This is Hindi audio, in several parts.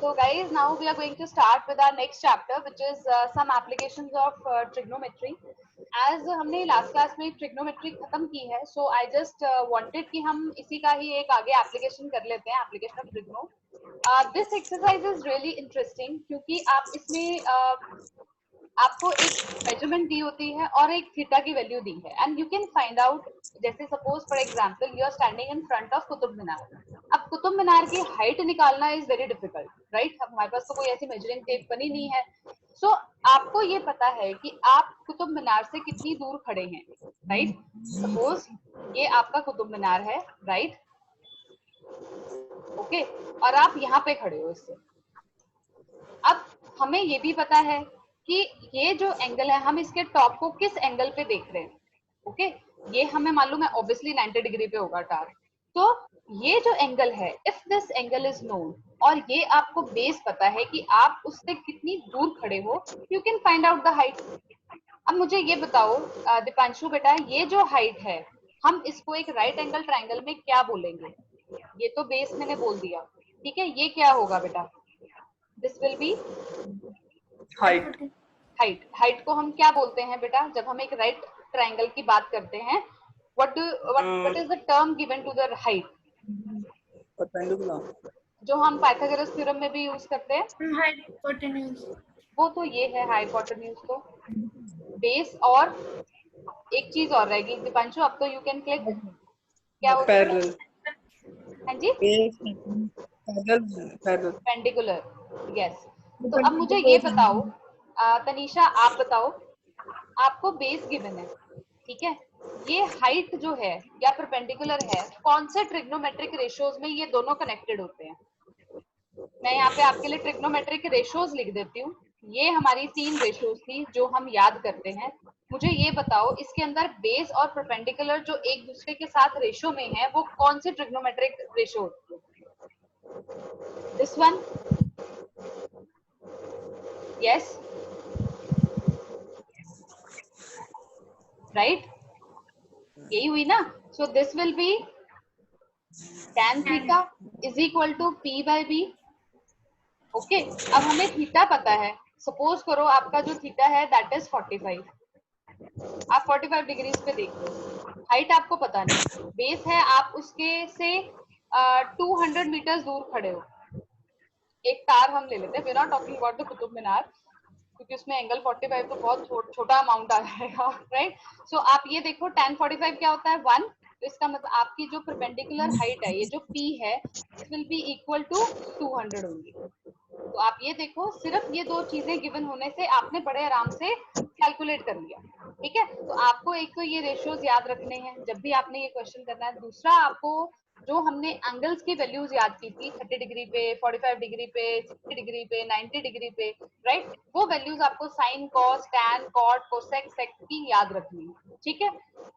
So guys, now we are going to start with our next chapter, which is some applications of trigonometry. As हमने लास्ट क्लास में ट्रिग्नोमेट्री खत्म की है, so I just wanted कि हम इसी का ही एक आगे एप्लीकेशन कर लेते हैं, application of trigno. This exercise is really interesting क्योंकि आप इसमें आपको एक मेजरमेंट दी होती है और एक थीटा की वैल्यू दी है and you can find out. जैसे suppose for example you are standing in front of Qutub Minar. अब कुतुब मीनार की हाइट निकालना इज वेरी डिफिकल्ट, राइट? हमारे पास तो कोई ऐसी मेजरिंग टेप बनी नहीं है. सो आपको ये पता है कि आप कुतुब मीनार से कितनी दूर खड़े हैं, राइट? सपोज ये आपका कुतुब मीनार है, राइट? ओके, और आप यहाँ पे खड़े हो इससे. अब हमें ये भी पता है कि ये जो एंगल है हम इसके टॉप को किस एंगल पे देख रहे हैं. ओके, ये हमें मालूम है ऑब्वियसली 90 डिग्री पे होगा टार. तो ये जो एंगल है, if this angle is known, और ये आपको बेस पता है कि आप उससे कितनी दूर खड़े हो, you can find out the height. अब मुझे ये बताओ दीपांशु बेटा, ये जो हाइट है हम इसको एक राइट एंगल ट्रायंगल में क्या बोलेंगे? ये तो बेस मैंने बोल दिया, ठीक है. ये क्या होगा बेटा? This will B height. Height को हम क्या बोलते हैं बेटा जब हम एक राइट ट्रायंगल की बात करते हैं? What is the term given to the height? Perpendicular. जो हम पाइथागोरस थ्योरम में भी यूज करते हैं. हाइपोटेन्यूज. वो तो ये है हाइपोटेन्यूज. तो बेस और एक चीज और रहेगी दीपांशु, अब तो यू कैन क्लिक. क्या हो? पैरेलल. हाँ जी, पेंडिकुलर. यस. तो अब मुझे ये बताओ तनीषा, आप बताओ, आपको बेस गिवन है, ठीक है. ये हाइट जो है या परपेंडिकुलर है, कौन से ट्रिग्नोमेट्रिक रेशियोज में ये दोनों कनेक्टेड होते हैं? मैं यहाँ पे आपके लिए ट्रिग्नोमेट्रिक रेशियोज लिख देती हूँ. ये हमारी 3 रेशियोज थी जो हम याद करते हैं. मुझे ये बताओ इसके अंदर बेस और परपेंडिकुलर जो एक दूसरे के साथ रेशियो में है वो कौन सी ट्रिग्नोमेट्रिक रेशियो होती है? This one. यस, राइट, यही हुई ना. So this will be tan theta is equal to p by b. Okay, अब हमें थीटा पता है. सपोज करो आपका जो थीटा है दैट इज 45. आप 45 डिग्रीज पे देख रहे हो. हाइट आपको पता नहीं, बेस है आप उसके से 200 मीटर दूर खड़े हो. एक तार हम ले लेते हैं, we are not talking about the Qutub Minar क्योंकि उसमें एंगल 45 तो बहुत छोटा अमाउंट आ जाएगा, राइट? सो आप ये देखो tan 45 क्या होता है? 1. तो इसका मतलब आपकी जो परपेंडिकुलर हाइट है, ये जो p है, it will be equal to 200 होंगी. तो आप ये देखो, सिर्फ ये 2 चीजें गिवन होने से आपने बड़े आराम से कैलकुलेट कर लिया, ठीक है. तो आपको एक तो ये रेशियोज याद रखने हैं जब भी आपने ये क्वेश्चन करना है. दूसरा, आपको जो हमने एंगल्स की वैल्यूज याद की थी 30 डिग्री पे, 45 डिग्री पे, 60 डिग्री पे, 90 डिग्री पे, राइट, वो वैल्यूज आपको sine, cos, tan, cot, cosec, sec की याद रखनी है, ठीक है.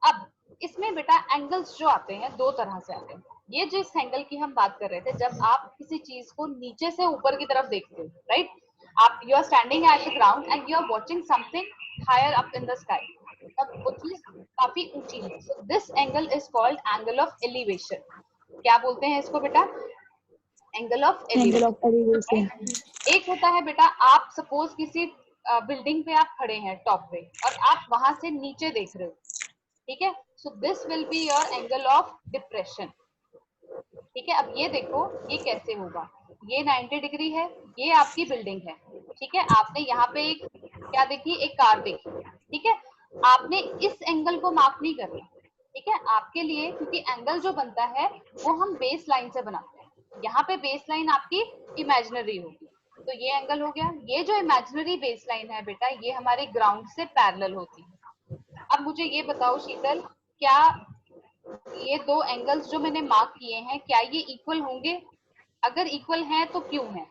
अब इसमें बेटा एंगल्स जो आते हैं 2 तरह से आते हैं. ये जिस एंगल की हम बात कर रहे थे, जब आप किसी चीज को नीचे से ऊपर की तरफ देखते हो, राइट, आप you are standing at the ground and you are watching something higher up in the sky, तब वो चीज काफी ऊंची है. So this angle is called angle of elevation. क्या बोलते हैं इसको बेटा? Angle of elevation. एक होता है बेटा, आप सपोज किसी बिल्डिंग पे आप खड़े हैं टॉप पे और आप वहां से नीचे देख रहे हो, ठीक है. So this will be your angle of depression, ठीक है. अब ये देखो ये कैसे होगा. ये 90 डिग्री है, ये आपकी बिल्डिंग है, ठीक है. आपने यहाँ पे एक क्या देखी? एक कार देखी, ठीक है. आपने इस एंगल को मार्क नहीं करना, ठीक है. आपके लिए, क्योंकि एंगल जो बनता है वो हम बेस लाइन से बनाते हैं. यहाँ पे बेस लाइन आपकी इमेजिनरी होगी, तो ये एंगल हो गया. ये जो इमेजिनरी बेस लाइन है बेटा, ये हमारे ग्राउंड से पैरेलल होती है. अब मुझे ये बताओ शीतल, क्या ये 2 एंगल्स जो मैंने मार्क किए हैं, क्या ये इक्वल होंगे? अगर इक्वल हैं तो क्यों हैं?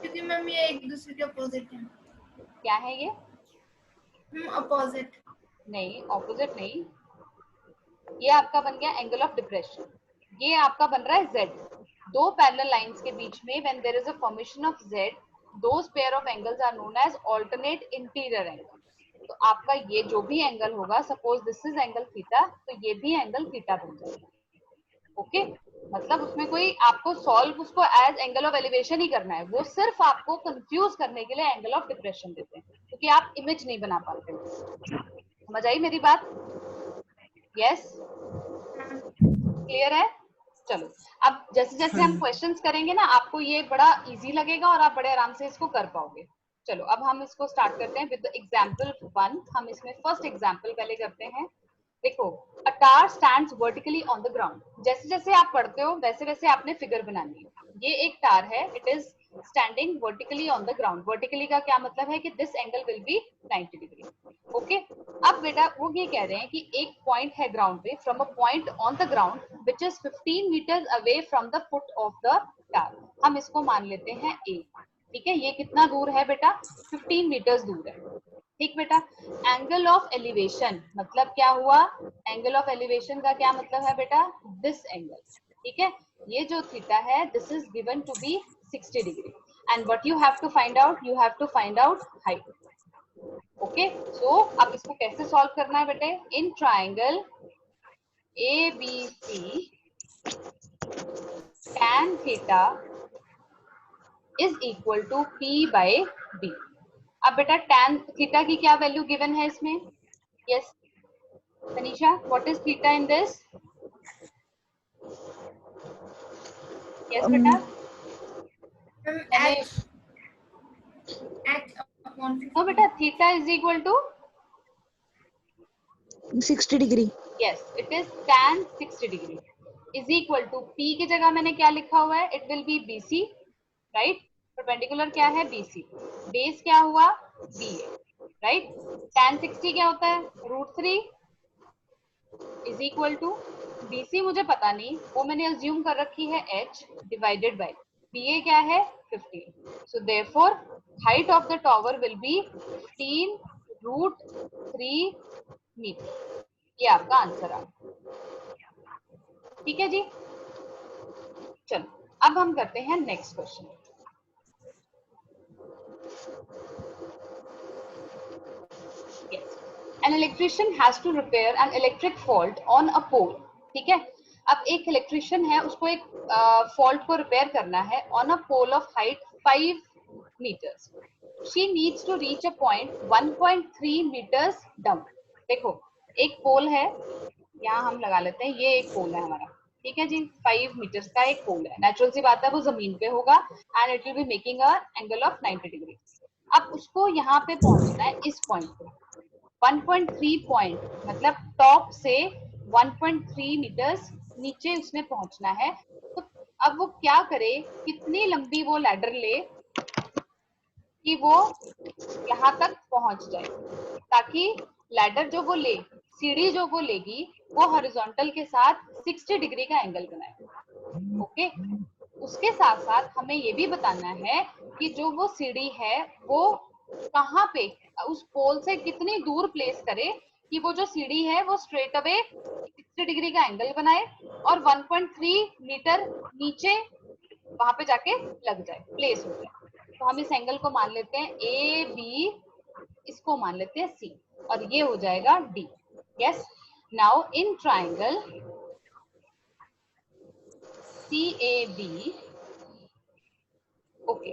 क्योंकि मैम ये एक दूसरे के अपोजिट है. क्या है ये? अपोजिट नहीं, ऑपोजिट नहीं. ये आपका बन गया एंगल ऑफ डिप्रेशन. ये आपका बन रहा है z. 2 पैरेलल लाइंस के बीच में when there is a formation of z, those pair of angles are known as alternate interior angle. तो आपका ये जो भी एंगल होगा, suppose this is angle theta, तो ये भी एंगल थीटा बन जाएगा. ओके, मतलब उसमें कोई आपको सॉल्व उसको एज एंगल ऑफ एलिवेशन ही करना है, वो सिर्फ आपको कंफ्यूज करने के लिए एंगल ऑफ डिप्रेशन देते हैं क्योंकि आप इमेज नहीं बना पाते। समझ आई मेरी बात? यस, क्लियर है? चलो, अब जैसे जैसे हम क्वेश्चंस करेंगे ना आपको ये बड़ा इजी लगेगा और आप बड़े आराम से इसको कर पाओगे। चलो अब हम इसको स्टार्ट करते हैं विद एग्जांपल 1। हम इसमें फर्स्ट एग्जांपल पहले करते हैं। देखो, a tower stands vertically on the ground. जैसे जैसे आप पढ़ते हो वैसे वैसे आपने फिगर बनानी है। ये एक टार है, it is standing vertically on the ground. Vertically का क्या मतलब है कि this angle will be 90 degree. Okay, अब बेटा वो ये कह रहे हैं कि एक पॉइंट है ग्राउंड पे, from a point on the ground which is 15 metres away from the foot of the tower. हम इसको मान लेते हैं ए। ठीक है, ये कितना दूर है बेटा? 15 मीटर्स दूर है। ठीक बेटा, एंगल ऑफ एलिवेशन मतलब क्या हुआ? एंगल ऑफ एलिवेशन का क्या मतलब है बेटा? This angle. ठीक है, ये जो थीटा है this is given to be 60 degree and what you have to find out? You have to find out height. Okay, so अब इसको कैसे सॉल्व करना है बेटे? In triangle ABC tan theta is equal to P by B। अब बेटा tan थीटा की क्या वैल्यू गिवन है इसमें? Yes Tanisha, what is theta in this? Yes बेटा, H upon नो बेटा, theta is equal to 60 degree. Yes it is tan 60 degree is equal to P की जगह मैंने क्या लिखा हुआ है? It will be BC, right? Perpendicular क्या है? BC। बेस क्या हुआ? BA, right? tan 60 क्या होता है? √3 इज इक्वल टू BC मुझे पता नहीं, वो मैंने अज्यूम कर रखी है H डिवाइडेड बाय BA क्या है? 15। So therefore height of the tower will be 15 √3 meter. ये आपका आंसर आ। ठीक है जी, चलो अब हम करते हैं next question. Yes. An electrician has to repair an electric fault on a pole. ठीक है, अब एक इलेक्ट्रिशियन है, उसको एक फॉल्ट को रिपेयर करना है on a pole of height 5 meters. She needs to reach a point 1.3 meters down. देखो एक पोल है, यहाँ हम लगा लेते हैं, ये एक पोल है हमारा। ठीक है जी, 5 मीटर्स का एक पोल है। नेचुरल सी बात है वो जमीन पे होगा and it will be making a angle of 90 degree. अब उसको यहाँ पे पहुंचना है इस पॉइंट पे। 1.3 पॉइंट मतलब टॉप से 1.3 मीटर्स नीचे उसने पहुंचना है। तो अब वो क्या करे, कितनी लंबी वो लैडर ले कि वो यहाँ तक पहुंच जाए, ताकि लैडर जो वो ले, सीढ़ी जो वो लेगी वो हॉरिजॉन्टल के साथ 60 डिग्री का एंगल बनाए। ओके, उसके साथ साथ हमें ये भी बताना है कि जो वो सीढ़ी है वो कहाँ पे, उस पोल से कितनी दूर प्लेस करे कि वो जो सीढ़ी है वो स्ट्रेट अवे 60 डिग्री का एंगल बनाए और 1.3 मीटर नीचे वहां पे जाके लग जाए, प्लेस हो जाए। तो हम इस एंगल को मान लेते हैं AB, इसको मान लेते हैं C और ये हो जाएगा D। Yes, now in triangle CAB। Okay,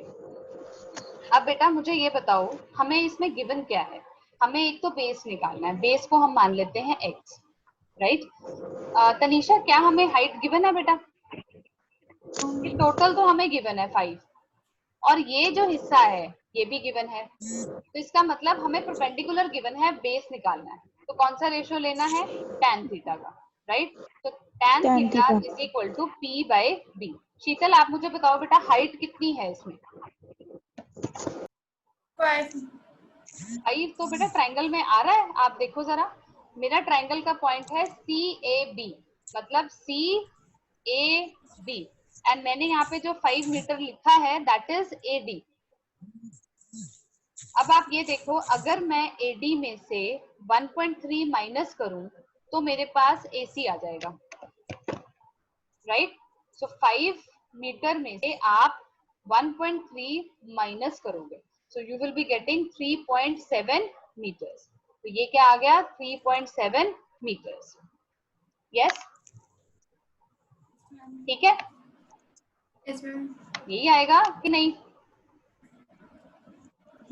अब बेटा मुझे ये बताओ, हमें इसमें गिवन क्या है? हमें एक तो बेस निकालना है, बेस को हम मान लेते हैं x, राइट? तनीषा क्या हमें हाइट गिवन है बेटा? टोटल तो हमें गिवन है 5 और ये जो हिस्सा है ये भी गिवन है, तो इसका मतलब हमें परपेंडिकुलर गिवन है, बेस निकालना है। तो कौन सा रेशियो लेना है? tan थीटा का, राइट? तो tan theta is equal to P by B। Sheetal आप मुझे बताओ बेटा हाइट कितनी है इसमें? 5। तो बेटा ट्रायंगल में आ रहा है, आप देखो जरा, मेरा ट्रायंगल का पॉइंट है CAB, मतलब CAB एंड मैंने यहाँ पे जो 5 मीटर लिखा है दैट इज AD। अब आप ये देखो, अगर मैं AD में से 1.3 माइनस करूं तो मेरे पास AC आ जाएगा, राइट? सो 5 मीटर में से आप 1.3 माइनस करोगे, so you will be getting 3.7 meters. तो ये क्या आ गया? 3.7 meters. Yes? ठीक है, Yes, ma'am. यही आएगा कि नहीं,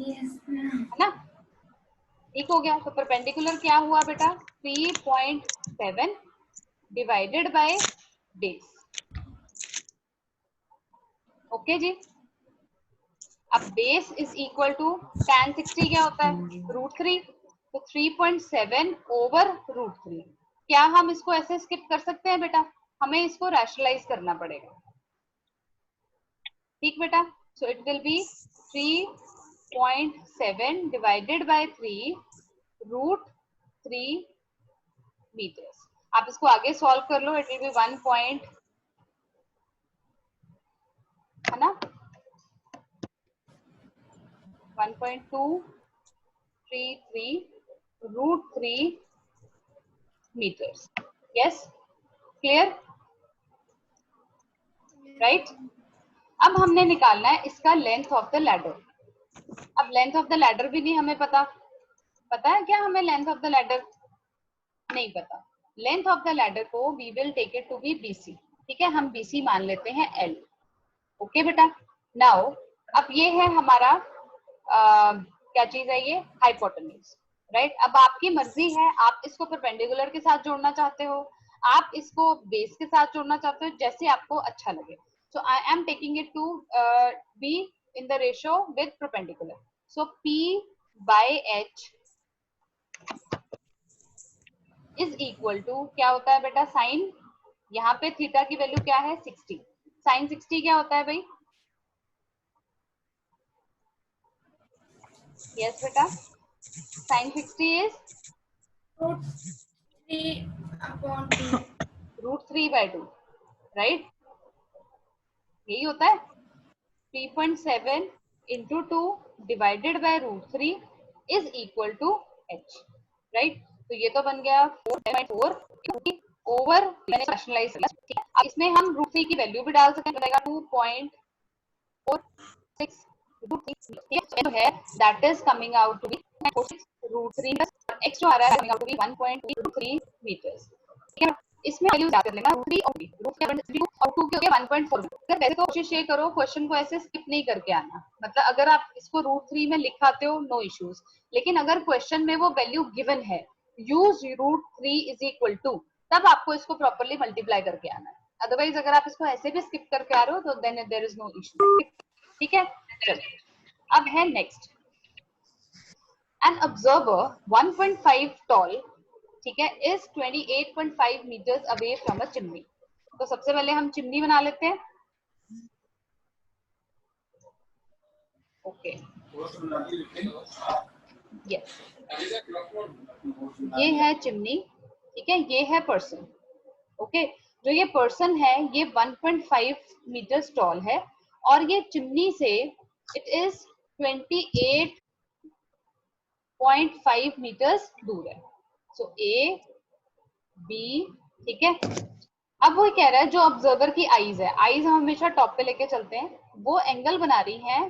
Yes, ma'am. है ना? ठीक हो गया। तो परपेंडिकुलर क्या हुआ बेटा, 3.7 डिवाइडेड बाय बेस। ओके जी। अब base is equal to tan 60 क्या होता है, √3, तो 3.7 ओवर √3। क्या हम इसको ऐसे स्किप कर सकते हैं बेटा, हमें इसको रैशनलाइज करना पड़ेगा। ठीक बेटा, so it will be 3.7 divided by 3 √3 meters. आप इसको आगे सॉल्व कर लो, इट विल बी 1 पॉइंट, है ना, 1.233 √3 meters. Yes, clear, right? अब हमने निकालना है इसका लेंथ ऑफ द लैडर। अब लेंथ ऑफ द लैडर भी नहीं हमें पता, पता है क्या हमें लेंथ ऑफ द लैडर? नहीं पता। लेंथ ऑफ द लैडर को we will take it to be BC, ठीक है, हम BC मान लेते हैं L। ओके बेटा, नाउ अब ये है हमारा क्या चीज है, ये हाइपोटेन्यूज, राइट? अब आपकी मर्जी है, आप इसको परपेंडिकुलर के साथ जोड़ना चाहते हो, आप इसको बेस के साथ जोड़ना चाहते हो, जैसे आपको अच्छा लगे। So I am taking it to be in the ratio with perpendicular. So P by H is equal to क्या होता है बेटा, साइन, यहाँ पे थीटा की वैल्यू क्या है 60, साइन 60 क्या होता है भाई? यस बेटा, साइन 60 इज √3/2. √3/2, राइट? यही होता है, 3.7 into 2 divided by √3 is equal to h, right? तो ये तो बन गया 4.4 ओवर, मैंने रैशनलाइज किया, ठीक है? अब इसमें हम √3 की वैल्यू भी डाल सकते हैं, बनेगा 2.46 √3, ठीक है, तो है that is coming out to be √3 x जो आ रहा है coming out to be 1.3 meters, ठीक है? इसमें वैल्यू याद कर लेना, √3 और और 2 के हो गया 1.4। अगर वैसे तो कोशिश ये करो क्वेश्चन को ऐसे स्किप नहीं करके आना, मतलब अगर आप इसको √3 में लिखाते हो नो इश्यूज, लेकिन अगर क्वेश्चन में वो वैल्यू गिवन है, यूज √3 इज इक्वल टू, तब आपको इसको प्रॉपर्ली मल्टीप्लाई करके आना है। अदरवाइज अगर आप इसको ऐसे भी स्किप करके आ रहे हो तो then there is no issue, ठीक है? चलिए अब है नेक्स्ट, एन ऑब्जर्वर 1.5 टॉल, ठीक है, is 28.5 meters away from a chimney. तो सबसे पहले हम चिमनी बना लेते हैं। ओके, यस, ये है चिमनी, ठीक है, ये है पर्सन। ओके, जो ये पर्सन है ये 1.5 मीटर्स टॉल है और ये चिमनी से इट इज 28.5 मीटर्स दूर है। सो ए बी, ठीक है। अब वो कह रहा है जो ऑब्जर्वर की आईज है, आईज हम हमेशा टॉप पे लेके चलते हैं, वो एंगल बना रही है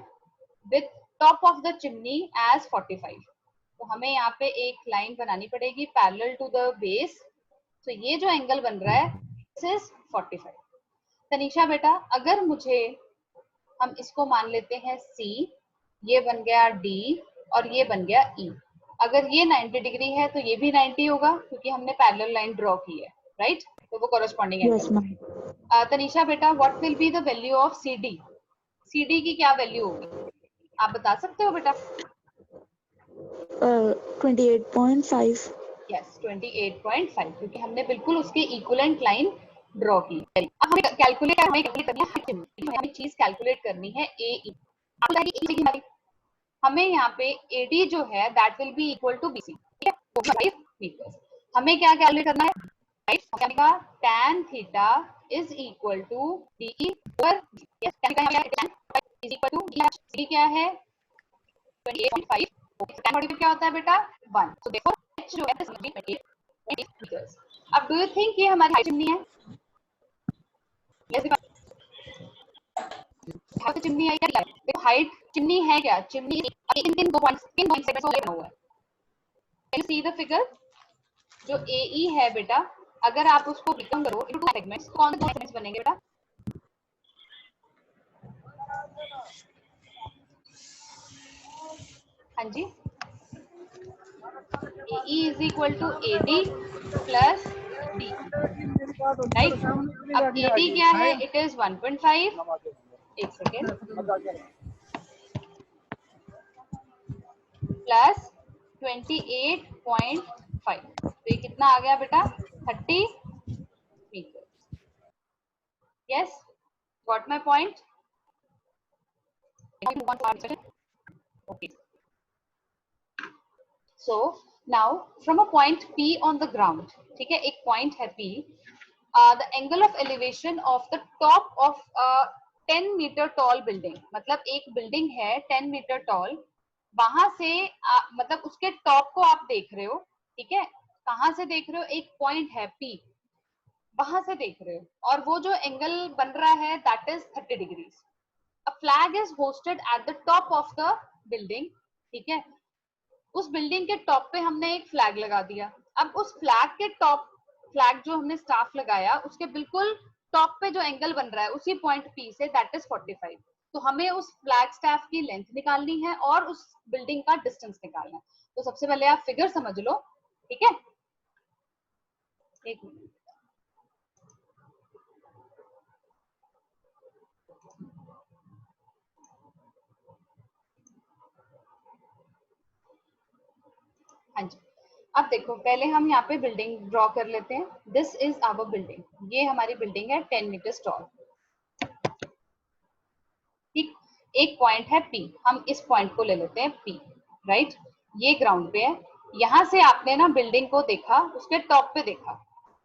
with top of the chimney as 45। तो हमें यहाँ पे एक लाइन बनानी पड़ेगी पैरेलल टू द बेस। तो ये जो एंगल बन रहा है दिस इज 45। तनीषा बेटा, अगर मुझे, हम इसको मान लेते हैं C, ये बन गया D और ये बन गया E। अगर ये 90 डिग्री है तो ये भी 90 होगा क्योंकि हमने पैरेलल लाइन ड्रॉ की है, राइट? तो वो कॉरेस्पॉन्डिंग एंगल। तनीषा बेटा, what will be the value of CD? CD की क्या वैल्यू होगी आप बता सकते हो बेटा? 28.5। यस, 28.5, क्योंकि हमने बिल्कुल उसके इक्विवेलेंट लाइन ड्रॉ की। अब हमें कैलकुलेट करनी है, हमें चीज कैलकुलेट करनी है AE। आपको बताइए हमारी, हमें यहाँ पे AD जो है that will be equal to BC, ठीक है, 45 मीटर्स। हमें क्या कैलकुलेट करना है, right? tan theta is equal to DE over, yes, tan is equal to DE क्या है 28.5, tan 45 क्या होता है बेटा 1। सो देखो h जो है 28 मीटर्स। अब डू यू थिंक ये हमारी हाइट चिमनी है? यस, हाइट चिमनी है क्या? देखो हाइट चिमनी है क्या, चिमनी इन दो पॉइंट्स से बना हुआ है। Can you see the figure? जो AE है बेटा, अगर आप उसको बिकम करो इनटू टू सेगमेंट्स, कौन से सेगमेंट्स बनेंगे बेटा? हाँ जी, AE is equal to AD plus DE, right? अब AD क्या है? इट इज 1.5, एक सेकेंड, प्लस 28.5, तो ये कितना आ गया बेटा? 30 metre. Yes, got my point? Okay. So now from a point P on the ground, ठीक है, एक point है P, the angle of elevation of the top of a 10 meter tall building, मतलब एक बिल्डिंग है 10 मीटर टॉल, वहां से मतलब उसके टॉप को आप देख रहे हो, ठीक है, कहां से देख रहे हो? एक पॉइंट है P, वहां से देख रहे हो, और वो जो एंगल बन रहा है that is 30 degrees. A flag is hosted at the top of the building, ठीक है, उस बिल्डिंग के टॉप पे हमने एक फ्लैग लगा दिया. अब उस फ्लैग के टॉप, फ्लैग जो हमने स्टाफ लगाया उसके बिल्कुल टॉप पे जो एंगल बन रहा है उसी पॉइंट P से, दैट इज 45. तो हमें उस फ्लैग स्टाफ की लेंथ निकालनी है और उस बिल्डिंग का डिस्टेंस निकालना है. तो सबसे पहले आप फिगर समझ लो, ठीक है, एक मिनट. हाँ जी, अब देखो पहले हम यहाँ पे बिल्डिंग ड्रॉ कर लेते हैं. दिस इज आवर बिल्डिंग, ये हमारी बिल्डिंग है 10 मीटर्स टॉल, ठीक. एक पॉइंट है P, हम इस पॉइंट को ले लेते हैं P, राइट. ये ग्राउंड पे है, यहाँ से आपने ना बिल्डिंग को देखा, उसके टॉप पे देखा,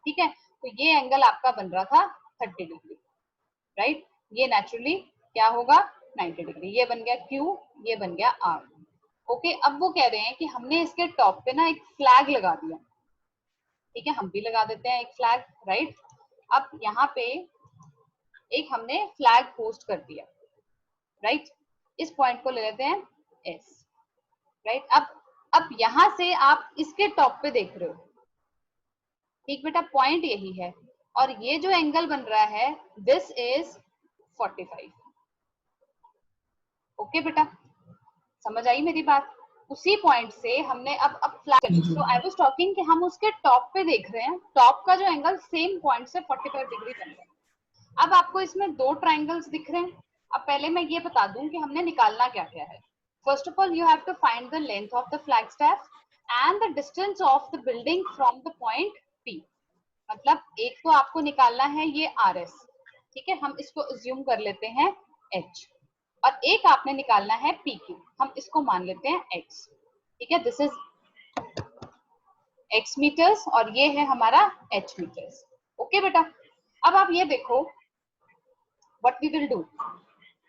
ठीक है, तो ये एंगल आपका बन रहा था 30 डिग्री, राइट. ये नेचुरली क्या होगा? 90 डिग्री. ये बन गया Q, ये बन गया R. ओके, अब वो कह रहे हैं कि हमने इसके टॉप पे ना एक फ्लैग लगा दिया, ठीक है, हम भी लगा देते हैं एक फ्लैग, राइट. अब यहाँ पे एक हमने फ्लैग पोस्ट कर दिया, राइट. इस पॉइंट को ले लेते हैं S, राइट. अब यहाँ से आप इसके टॉप पे देख रहे हो, ठीक बेटा, पॉइंट यही है, और ये जो एंगल बन रहा है दिस इज 45. ओके बेटा, समझ आई मेरी बात? उसी पॉइंट से हमने अब फ्लैग, तो आई वाज टॉकिंग कि हम उसके टॉप पे देख रहे हैं, टॉप का जो एंगल सेम पॉइंट से 45 डिग्री बन रहा है. अब आपको इसमें दो ट्रायंगल्स दिख रहे हैं. अब पहले मैं ये बता दूं कि हमने निकालना क्या क्या है. First of all you have to find the length of the flag staff and the distance of the building from the point P. मतलब एक तो आपको निकालना है ये RS, ठीक है, हम इसको अज्यूम कर लेते हैं H, और एक आपने निकालना है PQ, हम इसको मान लेते हैं X, ठीक है. दिस इज X मीटर्स और ये है हमारा H मीटर्स. ओके बेटा, अब आप ये देखो व्हाट वी विल डू.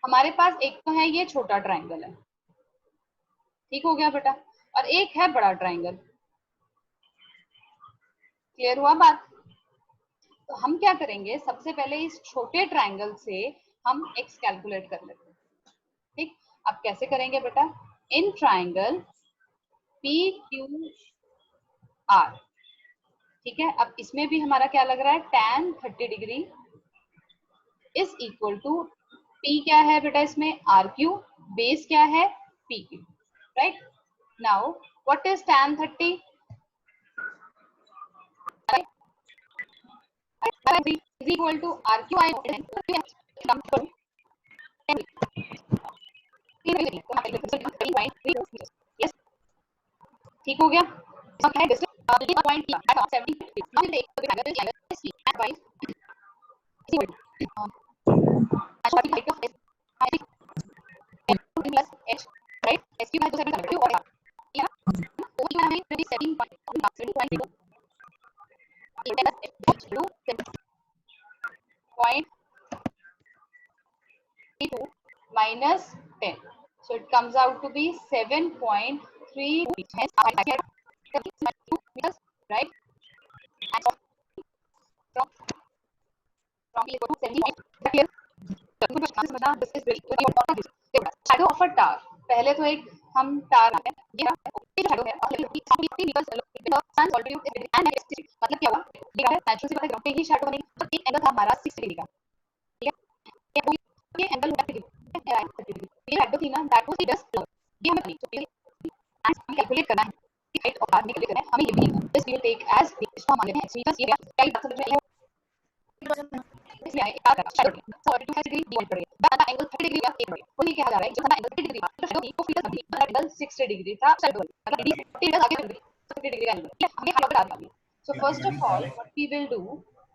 हमारे पास एक तो है ये छोटा ट्रायंगल है, ठीक हो गया बेटा, और एक है बड़ा ट्रायंगल. क्लियर हुआ बात? तो हम क्या करेंगे, सबसे पहले इस छोटे ट्रायंगल से हम x कैलकुलेट कर लेते हैं, ठीक. अब कैसे करेंगे बेटा? इन ट्रायंगल PQR, ठीक है. अब इसमें भी हमारा क्या लग रहा है? tan 30 degree is equal to P क्या है बेटा इसमें? RQ, बेस क्या है? PQ, right. Now what is tan 30? is equal to RQI. Yes, ठीक हो गया. minus 10, so it comes out to be 7.3 meters, right? And from equal to 70. This is shadow of a tower. पहले तो एक हम तार है, ये शैडो है, मतलब क्या हुआ, ये नेचुरल सी बात है, ग्राउंड पे ही शैडो बनेगी, तो एक एंगल था हमारा 6 डिग्री का, ठीक है, ये एंगल हुआ 30 डिग्री, ये शैडो थी ना, दैट वाज जस्ट ये हमें नहीं, तो कैलकुलेट करना है कि हाइट और आर निकल करना है, हमें ये भी this we will take as इसको मान लेते हैं, इसलिए बस ये क्या बात समझ में आई है, इसलिए एक बात है शैडो तो 45 डिग्री डिवाइड करेंगे, बड़ा एंगल 30 डिग्री का एक करेंगे, वो ये कहा जा रहा है जो था एंगल 30 डिग्री का, तो शैडो को फिगर दी, एंगल 60 डिग्री था शैडो, मतलब 30 डिग्री आगे 60 डिग्री का एंगल, हमें हाइट आ गई। So first of all what we will do,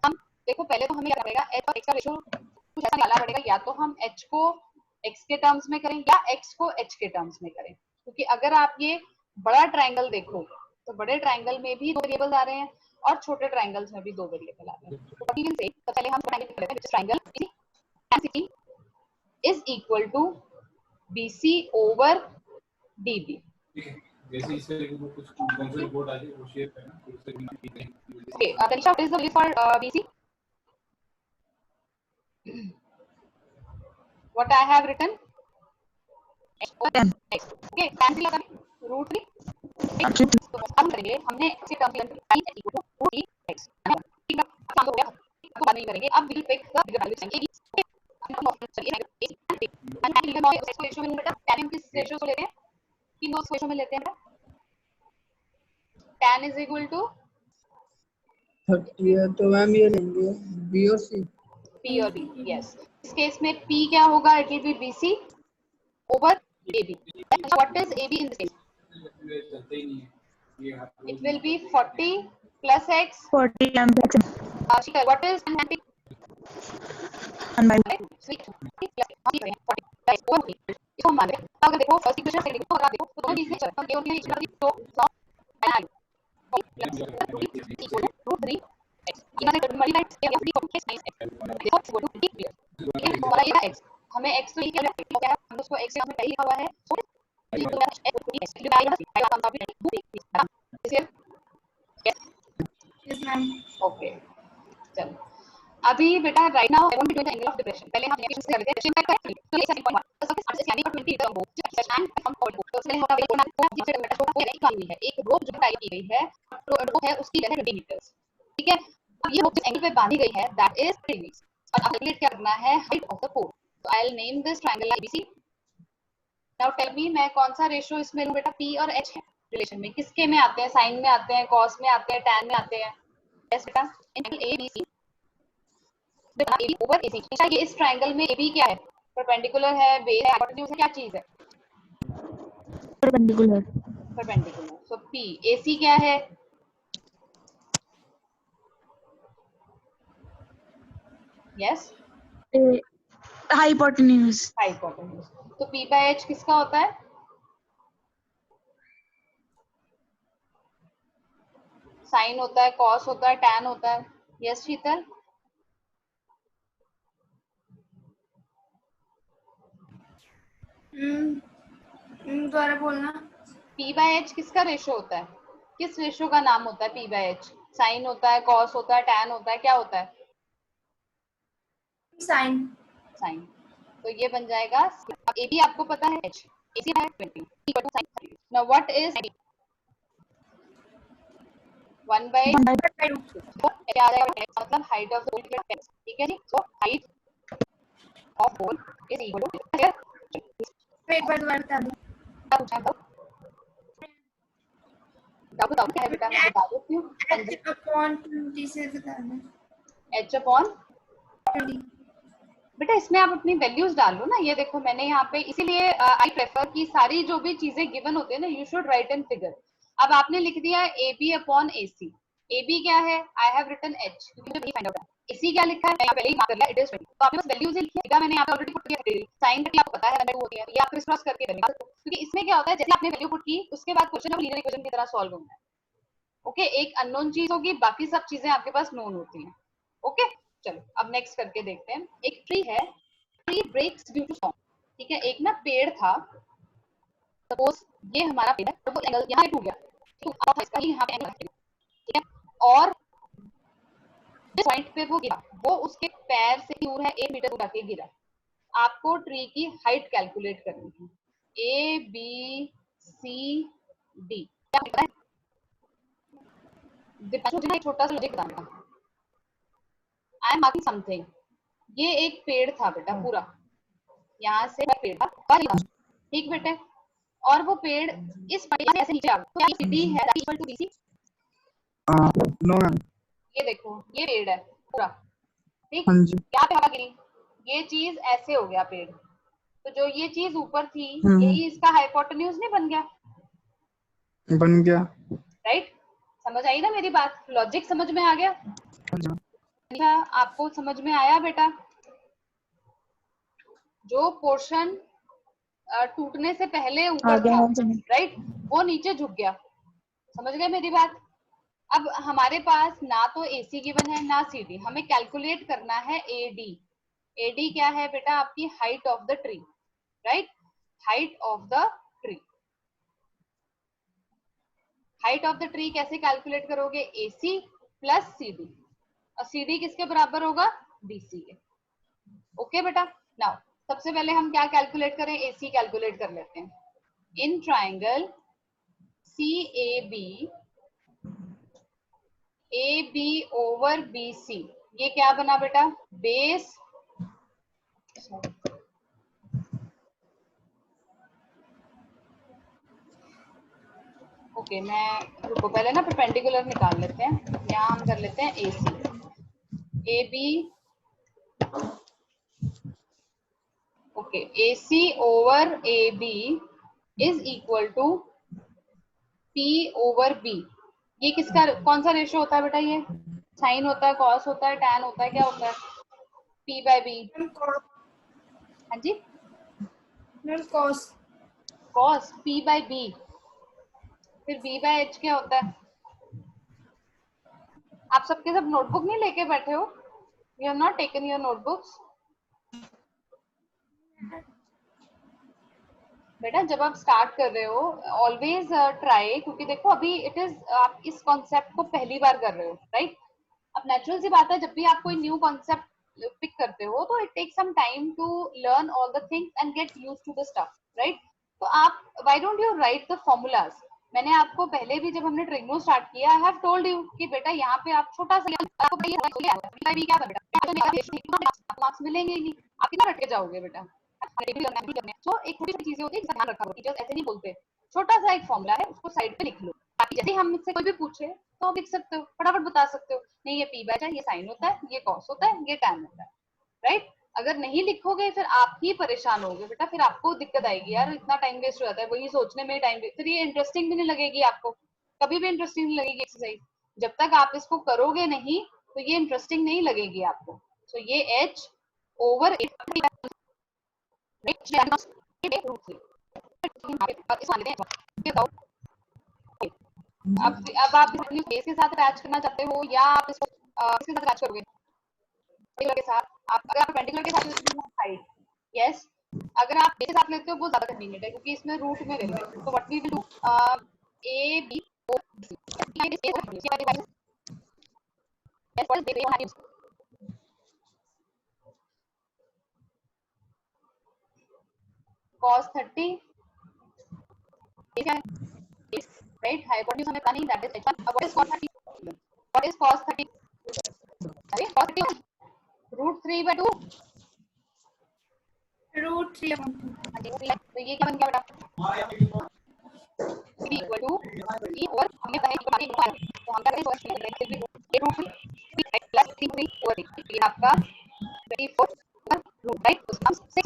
हम देखो पहले तो हमें क्या करना पड़ेगा, h और x का रेशियो कुछ ऐसा निकालना पड़ेगा, या तो हम h को x के टर्म्स में करें या x को h के टर्म्स में करें, क्योंकि अगर आप ये बड़ा ट्रायंगल देखो तो बड़े ट्रायंगल में भी दो वेरिएबल्स आ रहे हैं और छोटे ट्रायंगल्स में भी दो वेरिएबल आ रहे हैं, तो वी विल से तो पहले हम ट्रायंगल लेते हैं, which is triangle tan CT is equal to BC over DB। जैसे इससे वो कुछ कौन सा रिपोर्ट आ जाए वो शेयर करना, फिर उससे Okay, Tanisha, what is the value for BC? What I have written? Ten. Okay, tan लगा रूट 3, तो हम करेंगे, हमने इसके टर्म की sin is equal to root 3x, ठीक है, काम हो गया, तो बाद में करेंगे, अब we'll pick the bigger value चाहिए, okay, चलिए tan लिखा है, इसको रेशियो में बेटा, tan हम किस रेशियो को लेते हैं, किन दो रेशियो में लेते हैं बेटा, tan is equal to 30 है तो मैम ये लेंगे बी और सी, P और B, yes, इस केस में P क्या होगा, it will be BC over AB. What is AB in this case? चलते ही नहीं है ये It will be 40 plus x. 40 amperes. Shikar, what is tan 1 by sweet 40 plus 40 इसको मान लें, अगर देखो फर्स्ट इक्वेशन से देखो, अगर देखो तो दोनों चीजें चल रही होती हैं, इसमें तो रूट 3 x यहाँ से मल्टीप्लाई किया या 3 x देखो इक्वल टू ठीक है, हमारा ये x, हमें x तो ये क्या है, हम उसको x यहाँ पे पहले लिखा हुआ है, सो Yes, ma'am. ओके, चलो अभी बेटा right now I want to do the angle of depression, पहले हम ये कर लेते हैं, चेक करते हैं, तो 7.1 तो सबसे यानी 20 टर्म वो एंड हम और तो पहले होगा वेट को जिससे बेटा छोटा कोई नहीं हुई है, एक रोप जो टाइप की गई है, तो है उसकी लेंथ 20 मीटर, ठीक है, अब ये रोप जिस एंगल पे बांधी गई है दैट इज 3 मीटर, और अब कैलकुलेट क्या करना है हाइट ऑफ द कोर, तो I will name this triangle ABC। Now tell me मैं कौन सा रेशियो इसमें लूं बेटा, P और H है रिलेशन में, किसके में आते हैं, साइन में आते हैं, कॉस में आते हैं, tan में आते हैं, यस बेटा angle ABC AB over AC, अच्छा ये इस ट्रायंगल में AB क्या है, परपेंडिकुलर है, बेस है, हाइपोटेन्यूज है, क्या चीज है, perpendicular. Perpendicular, so P AC क्या है, यस Hypotenuse. हाइपोटेन्यूज, तो P by H किसका होता है, साइन होता है, कॉस होता है, tan होता है, यस शीतल, दोबारा बोलना। P by H किसका रेशियो होता है, किस रेशियो का नाम होता है P by H, साइन होता है, कॉस होता है, tan होता है, क्या होता है, साइन। साइन, तो ये बन जाएगा, अब AB आपको पता है H, AC है 20 equal to sin 30, now what is 1 by 1 by तो क्या आ जाएगा x, मतलब height of the whole x, ठीक है जी, so height of whole is equal to एक बार दोबारा बता दो। क्या पूछा है, बताओ क्या है बेटा, मैं बता देती हूँ, H अपॉन 20 से बता दो। h upon 20। बेटा इसमें आप अपनी वैल्यूज डाल लो ना, ये देखो मैंने यहाँ पे इसीलिए आई प्रेफर कि सारी जो भी चीजें गिवन होती है ना you should write in figure, अब आपने लिख दिया AB अपॉन AC, AB क्या है, आई हैव रिटन H क्योंकि मुझे फाइंड आउट है, AC क्या लिखा है, मैं यहाँ पहले ही मार्क कर लिया, इट इज 20, तो आपने बस वैल्यूज ही लिखी है, मैंने यहाँ पे ऑलरेडी पुट किया है, साइन थीटा आपको पता है 1/2 होती है, ये आप क्रिस क्रॉस करके निकाल सकते हो, क्योंकि इसमें क्या होता है जैसे आपने वैल्यू पुट की उसके बाद क्वेश्चन अब लीनियर इक्वेशन की तरह सॉल्व होना है, ओके, एक अननोन चीज होगी, बाकी सब चीजें आपके पास नोन होती हैं, ओके, चलो अब नेक्स्ट करके देखते हैं, एक ट्री है, tree breaks due to storm, ठीक है, एक ना पेड़ था, सपोज ये हमारा पेड़ है, सपोज एंगल यहाँ टूट गया, तो आप इसका ही यहाँ पे एंगल ठीक है, और जिस पॉइंट पे वो गिरा वो उसके पैर से दूर है 1 मीटर दूर आके गिरा, आपको ट्री की हाइट कैलकुलेट करनी है, A B C D, क्या पता है? मुझे ना एक छोटा सा लॉजिक बताना। I am marking something. ये एक पेड़ था बेटा पूरा, यहाँ से पेड़ था, ठीक बेटे, और वो पेड़ इस पॉइंट से ऐसे नीचे आ गया, तो क्या डी है equal to BC? No ma'am. ये देखो ये पेड़ है पूरा, ठीक, हाँ जी। यहाँ पे हवा गिरी, ये चीज ऐसे हो गया पेड़, तो जो ये चीज ऊपर थी यही इसका हाइपोटेन्यूज नहीं बन गया? बन गया। राइट, समझ आई ना मेरी बात? लॉजिक समझ में आ गया? अच्छा, आपको समझ में आया बेटा? जो पोर्शन टूटने से पहले ऊपर था, राइट, वो नीचे झुक गया। समझ गए मेरी बात? अब हमारे पास ना तो AC गिवन है ना CD, हमें कैलकुलेट करना है AD। AD क्या है बेटा? आपकी height of the tree, right, height of the tree. Height of the tree कैसे कैलकुलेट करोगे? AC प्लस CD, और CD किसके बराबर होगा? BC के। ओके बेटा, नाउ सबसे पहले हम क्या कैलकुलेट करें? AC कैलकुलेट कर लेते हैं। In triangle CAB, AB over BC, ये क्या बना बेटा? बेस, ओके मैं रुको पहले ना परपेंडिकुलर निकाल लेते हैं। यहाँ हम कर लेते हैं AC, AB, okay, AC over AB is equal to P over B। ये किसका कौन सा रेशियो होता है बेटा? ये साइन होता है, कॉस होता है, टैन होता है, क्या होता है? P by B। हाँ जी, cos cos P by B, फिर B बाय H क्या होता है? आप सबके सब नोटबुक नहीं लेके बैठे हो? You have not taken your notebooks? बेटा जब आप स्टार्ट कर रहे हो ऑलवेज ट्राई, क्योंकि देखो अभी इट इज आप इस कॉन्सेप्ट को पहली बार कर रहे हो, राइट? अब नेचुरल सी बात है, जब भी आप कोई न्यू कॉन्सेप्ट पिक करते हो तो it take some time to learn all the things and get used to the stuff, right? तो आप why don't you write the formulas? मैंने आपको पहले भी जब हमने ट्रिग्नो स्टार्ट किया, आई हैव टोल्ड यू कि बेटा यहाँ पे आप छोटा सा मार्क्स मिलेंगे ही नहीं, आप कितना रट के जाओगे बेटा? तो एक छोटी छोटी चीजें होती है जिसका ध्यान रखा करो। टीचर्स ऐसे नहीं बोलते, छोटा सा एक फॉर्मूला है उसको साइड पे लिख लो, ताकि जैसे हम मुझसे कोई भी पूछे तो आप लिख सकते हो, फटाफट बता सकते हो, नहीं ये P बाय है, ये साइन होता है, ये कॉस होता है, ये टैन होता है, राइट? अगर नहीं लिखोगे फिर आप ही परेशान होगे बेटा, फिर आपको दिक्कत आएगी, यार इतना टाइम वेस्ट हो जाता है वही सोचने में टाइम, फिर ये इंटरेस्टिंग भी नहीं लगेगी आपको, कभी भी इंटरेस्टिंग नहीं लगेगी एक्सरसाइज। जब तक आप इसको करोगे नहीं तो ये इंटरेस्टिंग नहीं लगेगी आपको। सो ये H ओवर अब आप इस केस के साथ अटैच करना चाहते हो या आप इसको इसके साथ अटैच करोगे? के साथ आप, अगर आप परपेंडिकुलर के साथ हाइट, यस, अगर आप के साथ लेते हो वो ज्यादा कन्वीनियंट है क्योंकि इसमें रूट में ले रहे हैं। तो what we will do, A B cos 30, right? Hypotenuse हमें पता नहीं, that is h1. What is cos 30? What is cos 30? अरे cos 30 root 3 by 2, √3 तो ये क्या बन गया बेटा? इक्वल टू ई, और हमने पहले तो हम करेंगे फर्स्ट प्लस 3 ओवर ये आपका 24 रूट, राइट? उसका 6